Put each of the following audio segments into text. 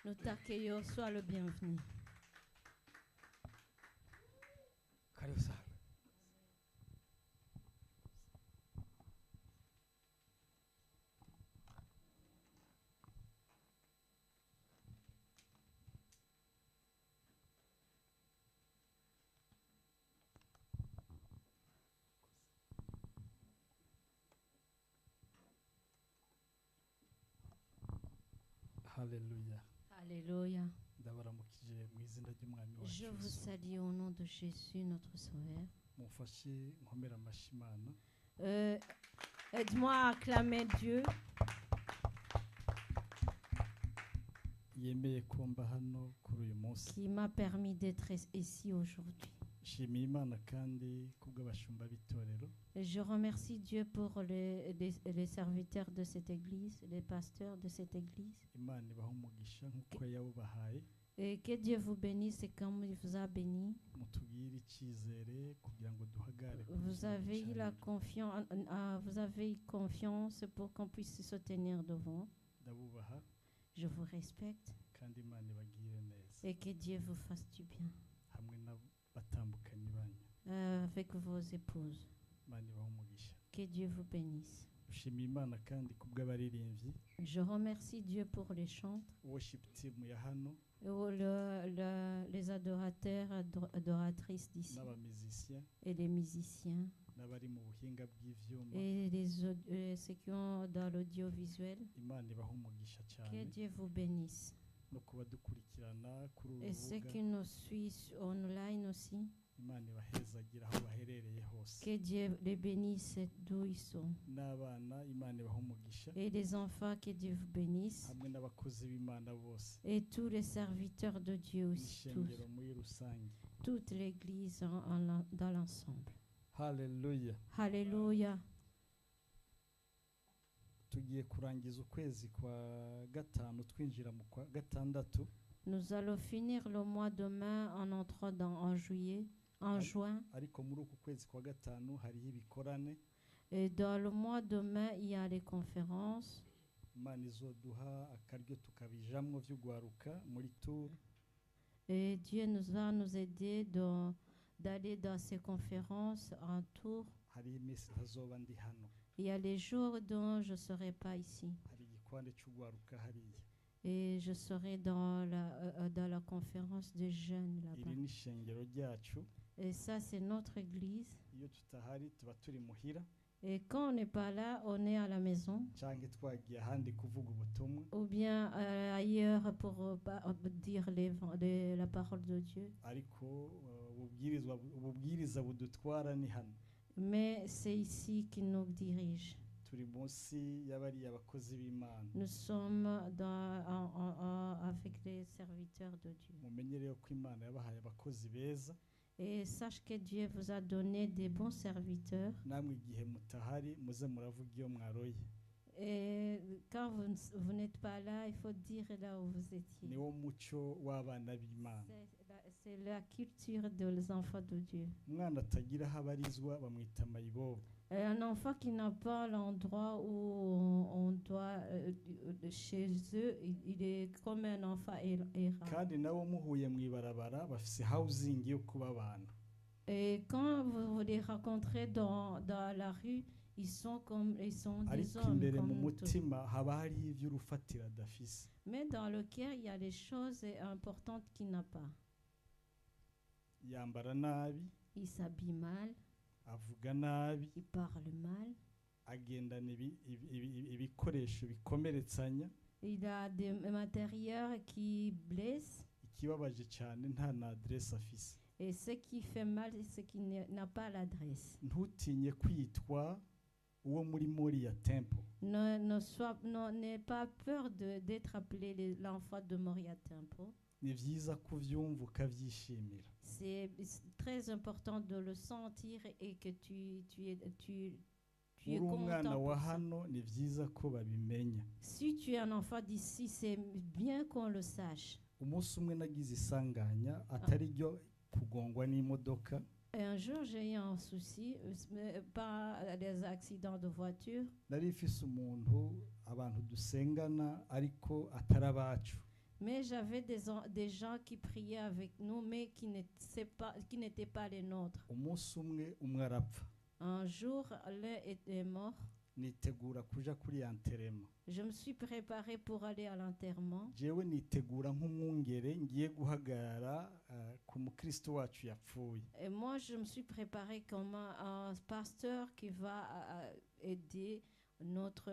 Nous t'accueillons, sois le bienvenu. Karibu sana. Haleluya. Alléluia. Ndabaramukije mu izina ry'umwami wacu Je vous Yesu. salue au nom de Jésus, notre Sauveur. Mumfashe nkomera amashyi Imana. Aide-moi à acclamer Dieu Yemeye ko mba hano kuri uyu munsi. qui m'a permis d'être ici aujourd'hui. Nshimiye Imana kandi kubw'abashumba b'itorero. Et je remercie Dieu pour les serviteurs de cette église, les pasteurs de cette église. Imana ibaha umugisha nk'uko yawubahaye. Et que Dieu vous bénisse et comme il vous a béni. Mutugire icyizere kugira ngo duhagare ku Vous buzima avez eu la bucaniro. vous avez eu confiance pour qu'on puisse se tenir devant. Ndabubaha Je vous respecte kandi Imana ibagire neza. et que Dieu vous fasse du bien Hamwe n'abatambukanyi banyu. avec vos épouses. Imana ibaha umugisha. Que Dieu vous bénisse. Dushimiye Imana kandi kubw'abaririmbyi. Je remercie Dieu pour les chants, Worship team ya hano les adorateurs, adoratrices d'ici n'abamizisien et les musiciens n'abari mu buhinga bw'ivyuma. et ceux qui ont dans l'audiovisuel. Imana ibaha umugisha Que cyane Dieu vous bénisse. no kuba dukurikirana kuri uru Et ceux rubuga. qui nous suivent online aussi. Imana ibahezagira aho baherereye hose. Que Dieu les bénisse d'où ils sont. N'abana Imana ibaha umugisha Et les enfants, que Dieu vous bénisse. hamwe n'abakozi b'Imana bose. Et tous les serviteurs de Dieu aussi. N'ishengero muri rusange. Toute l'église dans l'ensemble. Haleluya. Alléluia. Tugiye kurangiza ukwezi kwa gatanu twinjira mu kwa gatandatu. Nous allons finir le mois demain en entrant en juillet, en juin. Ariko muri uku kwezi kwa gatanu hariho ibikorane Et dans le mois demain, il y a les conférences. Imana izoduha akaryo tukabijamwo vy'ugwaruka muri tour. Et Dieu nous va nous aider d'aller dans ces conférences en tour. Hariho iminsi ntazoba ndi hano. Il y a les jours dont je ne serai pas ici. Hari igikwande c'ugwaruka hariya. Et je serai dans la conférence des jeunes là-bas. Iri ni ishengero ryacu. Et ça, c'est notre église. Iyo tutahari tuba turi muhira Et quand on n'est pas là, on est à la maison. canke twagiye ahandi kuvuga ubutumwa. Ou bien ailleurs pour dire la parole de Dieu. Ariko ububwiriza budutwara ni hano. Mais c'est ici qu'il nous dirige. Turi munsi y'abari abakozi b'Imana. Nous sommes avec les serviteurs de Dieu. Mumenye rero ko Imana yabahaye abakozi beza. Et sache que Dieu vous a donné des bons serviteurs. Namwe igihe mutahari muze muravuga iyo mwaroye. Et quand vous n'êtes pas là, il faut dire là où vous étiez. Niwo muco w'abana b'Imana. C'est la culture des enfants de Dieu. Umwana atagira aho abarizwa bamwita mayibobo. Et un enfant qui n'a pas l'endroit où on doit chez eux, il est comme un enfant errant. Kandi nabo muhuye mwibarabara bafise housing yo kuba abana. Et quand vous les rencontrez dans la rue, ils sont des Ariko hommes imbere mu comme nous tous. mutima haba hariho ivy'urufatira adafise. Mais dans le cœur, il y a des choses importantes qu'il n'a pas. Yambara nabi, Il s'habille mal, avuga nabi, il parle mal, agendana ibikoresho bikomeretsanya. il a des matériels qui blessent. Ikibabaje cyane nta na adresse afise. Et ce qui fait mal, c'est ce qui n'a pas l'adresse. Ntutinye kwitwa uwo muri Moriya Temple. N'aie pas peur d'être appelé l'enfant de Moriya Temple. Ni vyiza kuvyumva ukavyishimira. C'est très important de le sentir et que tu es Uri umwana content. wa hano ni vyiza ko babimenya. Si tu es un enfant d'ici, c'est bien qu'on le sache. Umunsi umwe nagize isanganya atari ryo kugongwa n'imodoka. Et un jour, j'ai eu un souci, pas des accidents de voiture. Nari mfise umuntu abantu dusengana ariko atari abacu. Mais j'avais des gens qui priaient avec nous, mais qui n'étaient pas les nôtres. umunsi umwe arapfa Un jour, l'un est mort. nitegura kuja kuri yanterema Je me suis préparé pour aller à l'enterrement. jewe nitegura nk'umwungere ngiye guhagarara ku mukristo wacu yapfuye. Et moi, je me suis préparé comme un pasteur qui va aider notre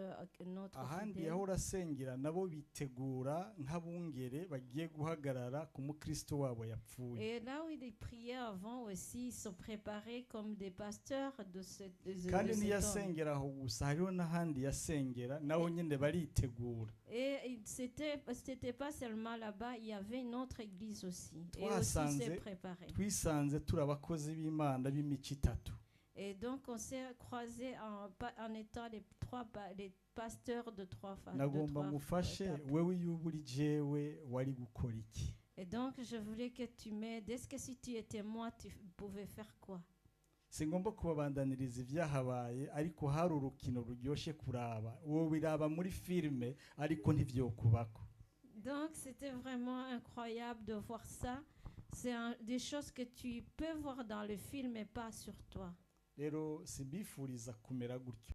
ahandi fidèle. yahora asengera nabo bitegura nk'abungere bagiye guhagarara ku mukristo wabo yapfuye. Et là où il priait avant aussi, ils sont préparés comme des pasteurs de kandi cet homme. ntiyasengera aho gusa hariho n'ahandi yasengera nabo nyine baritegura. Et c'était pas seulement là-bas, il y avait une autre église aussi. Et aussi s'est préparé. twisanze turi abakozi b'Imana b'imico itatu. Et donc on s'est croisés en étant les pasteurs de trois phases. nagomba mufashe wewe iyo uri jewe wari gukora iki? Et donc je voulais que tu m'aides. Est-ce que si tu étais moi, tu pouvais faire quoi? singomba kubabandaniriza ibyahabaye ariko hari urukino ruryoshye kuraba wowe biraba muri filime ariko ntivyokubako. Donc c'était vraiment incroyable de voir ça. C'est des choses que tu peux voir dans le film mais pas sur toi. rero simbifuriza kumera gutyo.